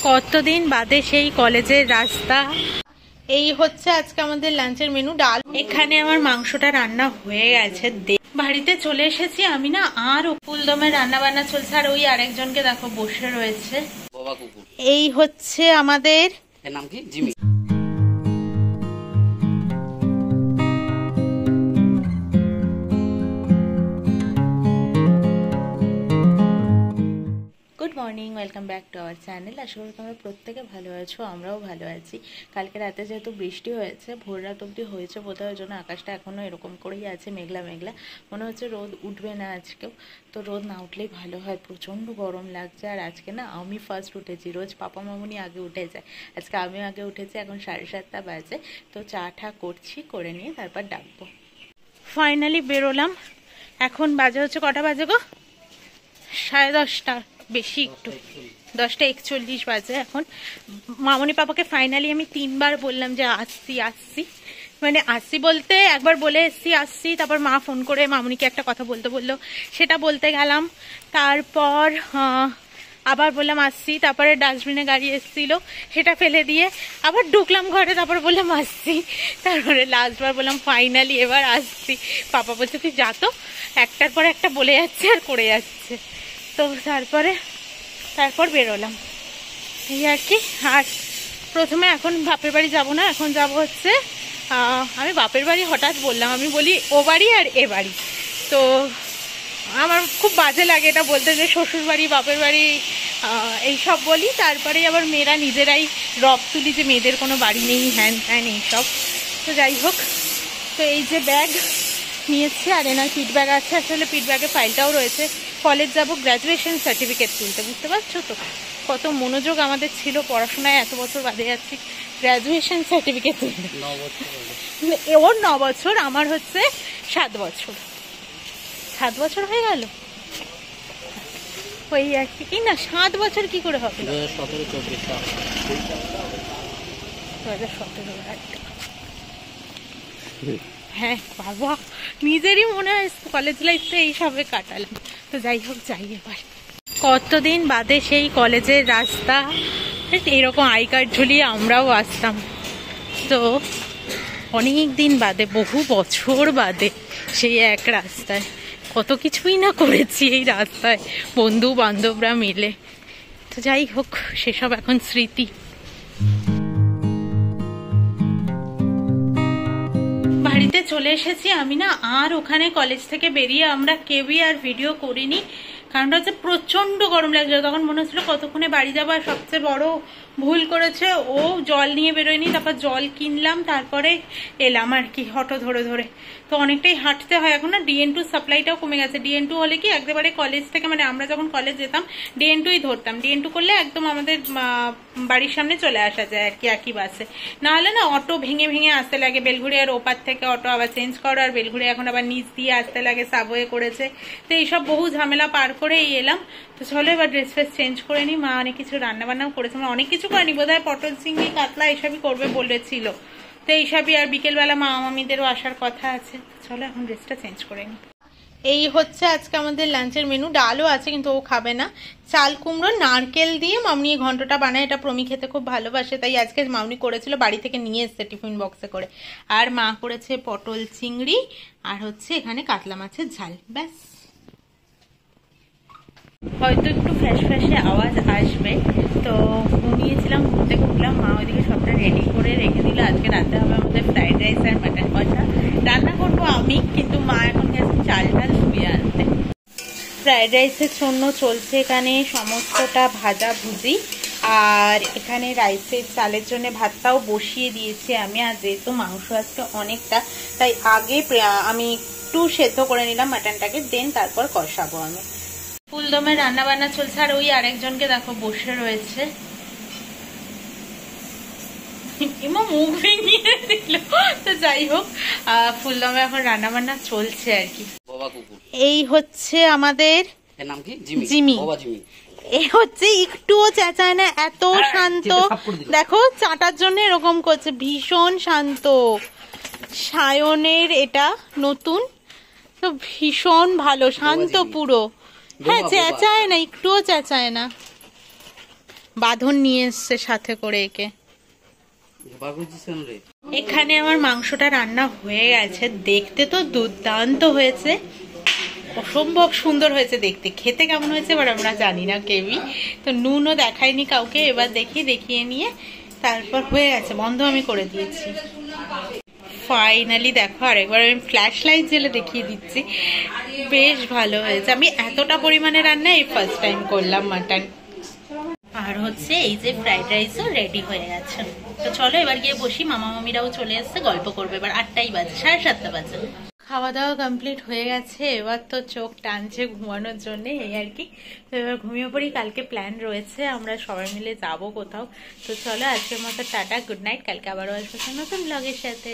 কতদিন বাদে সেই কলেজের রাস্তা। এই হচ্ছে আজকে আমাদের লাঞ্চের মেনু। ডাল, এখানে আমার মাংসটা রান্না হয়ে গেছে। বাড়িতে চলে এসেছি আমি না, আর ফুলদমে রান্না বান্না চলছে। আর ওই আরেকজনকে দেখো বসে রয়েছে। এই হচ্ছে আমাদের নাম কি, Jimmy. Good morning, welcome back to our channel. আশা করি তোমরা প্রত্যেকে ভালো আছো, আমরাও ভালো আছি। কালকে রাতে যেহেতু বৃষ্টি হয়েছে, ভোর রাত অবধি হয়েছে বোধহয়, ওই জন্য আকাশটা এখনও এরকম করেই আছে, মেঘলা মেঘলা। মনে হচ্ছে রোদ উঠবে না আজকেও। তো রোদ না উঠলেই ভালো হয়, প্রচণ্ড গরম লাগছে। আর আজকে না আমি ফার্স্ট উঠেছি, রোজ পাপা মামুনি আগে উঠে যায়, আজকে আমিও আগে উঠেছি। এখন 7:30 বাজে। তো চা ঠা করছি, করে নিয়ে তারপর ডাকবো। ফাইনালি বেরোলাম। এখন বাজে হচ্ছে কটা বাজে গো? 10:30, বেশি একটু, 10:41 বাজে এখন। মামনি পাপাকে ফাইনালি আমি 3বার বললাম যে আসছি আসছি, মানে আসছি বলতে একবার বলে এসছি আসছি, তারপর মা ফোন করে মামনিকে একটা কথা বলতে বললো, সেটা বলতে গেলাম। তারপর আবার বললাম আসছি, তারপরে ডাস্টবিনে গাড়ি এসেছিল, সেটা ফেলে দিয়ে আবার ঢুকলাম ঘরে, তারপর বললাম আসছি। তারপরে লাস্টবার বললাম ফাইনালি এবার আসছি। পাপা বলছে তুই যা তো, একটার পর একটা বলে যাচ্ছে আর করে যাচ্ছে। তো তারপর বেরোলাম এই আর কি। আর প্রথমে এখন বাপের বাড়ি যাব না, এখন যাব হচ্ছে আমি বাপের বাড়ি হঠাৎ বললাম, আমি বলি ও বাড়ি আর এ বাড়ি। তো আমার খুব বাজে লাগে এটা বলতে, যে শ্বশুর বাড়ি বাপের বাড়ি এইসব বলি। তারপরে আবার মেয়েরা নিজেরাই রব তুলি যে মেয়েদের কোনো বাড়ি নেই, হ্যান ত্যান এইসব। তো যাই হোক, তো এই যে ব্যাগ নিয়েছি, আর এনার পিট ব্যাগ আছে, আসলে পিট ব্যাগে ফাইলটাও রয়েছে। কলেজ যাব গ্র্যাজুয়েশন সার্টিফিকেট তুলতে, বুঝতে পারছো তো কত মনোযোগ আমাদের ছিল পড়াশোনায়, এত বছর বাদে যাচ্ছি গ্র্যাজুয়েশন সার্টিফিকেট তুলতে। ওর 9 বছর, আমার হচ্ছে 7 বছর। 7 বছর হয়ে গেল ওই আর কি না, 7 বছর কি করে হবে? 2017 হ্যাঁ বাবা, নিজেরই মনে হয় কলেজ লাইফটা এইসবে কাটালাম। তো যাই হোক, যাই এবার। কতদিন বাদে সেই কলেজের রাস্তা, এরকম আই কার্ড ঝুলিয়ে আমরাও আসতাম। তো অনেক দিন বাদে, বহু বছর বাদে সেই এক রাস্তায় কত কিছুই না করেছি এই রাস্তায়, বন্ধু বান্ধবরা মিলে। তো যাই হোক, সেসব এখন স্মৃতি। বাড়িতে চলে এসেছি আমি না, আর ওখানে কলেজ থেকে বেরিয়ে আমরা কেউই আর ভিডিও করিনি, কারণটা হচ্ছে প্রচন্ড গরম লাগছিল। তখন মনে হচ্ছিল কতক্ষণে বাড়ি যাবো। আর সবচেয়ে বড় ভুল করেছে ও, জল নিয়ে বেরোয়নি। তারপর জল কিনলাম, তারপরে এলাম আর কি অটো ধরে ধরে। তো অনেকটাই হাঁটতে হয় এখন না। DN2 সাপ্লাইটাও কমে গেছে। DN2 হলে কি একেবারে কলেজ থেকে, মানে আমরা যখন কলেজ যেতাম DN2ই ধরতাম। DN2 করলে একদম আমাদের বাড়ির সামনে চলে আসা যায় আর কি, একই বাসে। না হলে না অটো ভেঙে ভেঙে আসতে লাগে, বেলঘুরিয়ার ওপার থেকে অটো আবার চেঞ্জ করো, আর বেলঘুরিয়া এখন আবার নিচ দিয়ে আসতে লাগে, সাবওয়ে করেছে। তো এইসব বহু ঝামেলা পার করেই এলাম। তো চলো এবার ড্রেস ফ্রেস চেঞ্জ করে নিই। মা অনেক কিছু রান্না বান্নাও করেছে, মানে অনেক কিছু করেনি, বোধহয় পটল চিংড়ি কাতলা এইসবই করবে বলেছিল। তো এইসবই, আর বিকেলবেলা মা মামিদেরও আসার কথা আছে। চলো এখন ড্রেসটা চেঞ্জ করে নিই। এই হচ্ছে আজকে আমাদের লাঞ্চের মেনু। ডালও আছে কিন্তু ও খাবে না। চাল কুমড়ো নারকেল দিয়ে মামনি ঘন্টটা বানায়, এটা প্রমি খেতে খুব ভালোবাসে, তাই আজকে মামনি করেছিল, বাড়ি থেকে নিয়ে এসছে টিফিন বক্সে করে। আর মা করেছে পটল চিংড়ি, আর হচ্ছে এখানে কাতলা মাছের ঝাল, ব্যাস। হয়তো একটু ফ্যাশ ফ্যাশে আওয়াজ আসবে। তো ঘুমিয়েছিলাম, ঘুম থেকে উঠলাম, মা ওইদিকে সবটা রেডি করে রেখে দিল। আজকে রাতে হবে আমাদের ফ্রাইড রাইস আর মাটন কষা। রান্না করবো আমি, কিন্তু মা এখন গেছে চাল টাল ধুয়ে আনতে। ফ্রাইড রাইসের জন্য চলছে এখানে সমস্তটা ভাজা ভুজি, আর এখানে রাইসের চালের জন্য ভাতটাও বসিয়ে দিয়েছি আমি। আর যেহেতু মাংস আজকে অনেকটা, তাই আগে আমি একটু সেদ্ধ করে নিলাম মাটনটাকে, দেন তারপর কষাবো আমি। ফুলদমে রান্না বান্না চলছে, আর ওই আরেকজনকে দেখো বসে রয়েছে। মুখ ভেঙিয়ে দিল। তো যাই হোক, ফুলদমে এখন রান্না বান্না চলছে আর কি। এই হচ্ছে আমাদের নাম কি, জিমি। এ হচ্ছে একটুও চেঁচায় না, এত শান্ত। দেখো চাটার জন্য এরকম করছে, ভীষণ শান্ত। সায়নের এটা নতুন, তো ভীষণ ভালো, শান্ত পুরো। হ্যাঁ, চেঁচায় না, একটুও চেঁচায় না। বাঁধন নিয়ে এসছে সাথে করে একে। এখানে আমার মাংসটা রান্না হয়ে গেছে, দেখতে তো দুর্দান্ত হয়েছে, অসম্ভব সুন্দর হয়েছে দেখতে। খেতে কেমন হয়েছে এবার আমরা জানি না কেউই, তো নুনও দেখায়নি কাউকে। এবার দেখিয়ে নিয়ে তারপর হয়ে গেছে, বন্ধ আমি করে দিয়েছি। ফাইনালি দেখো, আরেকবার আমি ফ্ল্যাশ লাইট জেলে দেখিয়ে দিচ্ছি, বেশ ভালো হয়েছে। আমি এতটা পরিমাণে রান্না এই ফার্স্ট টাইম করলাম মাটন। আর হচ্ছে এই যে ফ্রাইড রাইসও রেডি হয়ে গেছে। তো চলো এবার গিয়ে বসি, মামা মামিরাও চলে এসছে, গল্প করবে। এবার 8টাই বাজে, 7:30 বাজে। খাওয়া দাওয়া কমপ্লিট হয়ে গেছে, এবার তো চোখ টানছে ঘুমানোর জন্য, এই আর কি। তো এবার ঘুমিয়ে পড়ি, কালকে প্ল্যান রয়েছে আমরা সবাই মিলে যাব কোথাও। তো চলো আজকের মতো টাটা, গুড নাইট, কালকে আবারও আসবো নতুন ব্লগের সাথে।